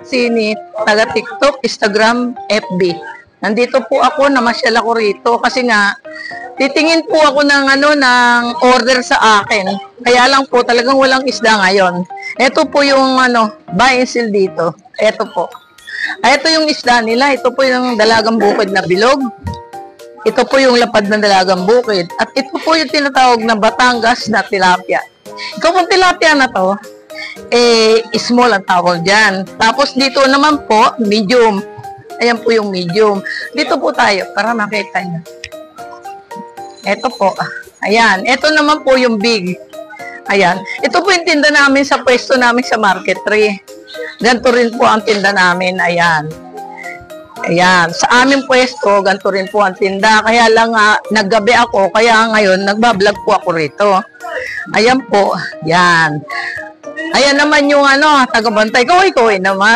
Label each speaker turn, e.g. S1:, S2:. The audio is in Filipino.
S1: Sini, taga TikTok, Instagram, FB. Nandito po ako, namasyal ako rito kasi nga titingin po ako ng ng order sa akin. Kaya lang po talagang walang isda ngayon. Ito po yung buy and sell dito. Ito po. Ito yung isda nila. Ito po yung dalagang bukid na bilog. Ito po yung lapad ng dalagang bukid. At ito po yung tinatawag na Batangas na tilapia. Ito pong tilapia na to, small ang tawag dyan. Tapos dito naman po, medium. Ayan po yung medium. Dito po tayo para makita nyo. Ito po. Ayan. Ito naman po yung big. Ayan. Ito po yung tinda namin sa pwesto namin sa Market 3. Ganito rin po ang tinda namin. Ayan. Ayan. Sa aming pwesto, ganito rin po ang tinda. Kaya lang naggabi ako. Kaya ngayon, nagbablog po ako rito. Ayan po. Ayan. Ayan naman yung taga-bantay. Kaway naman.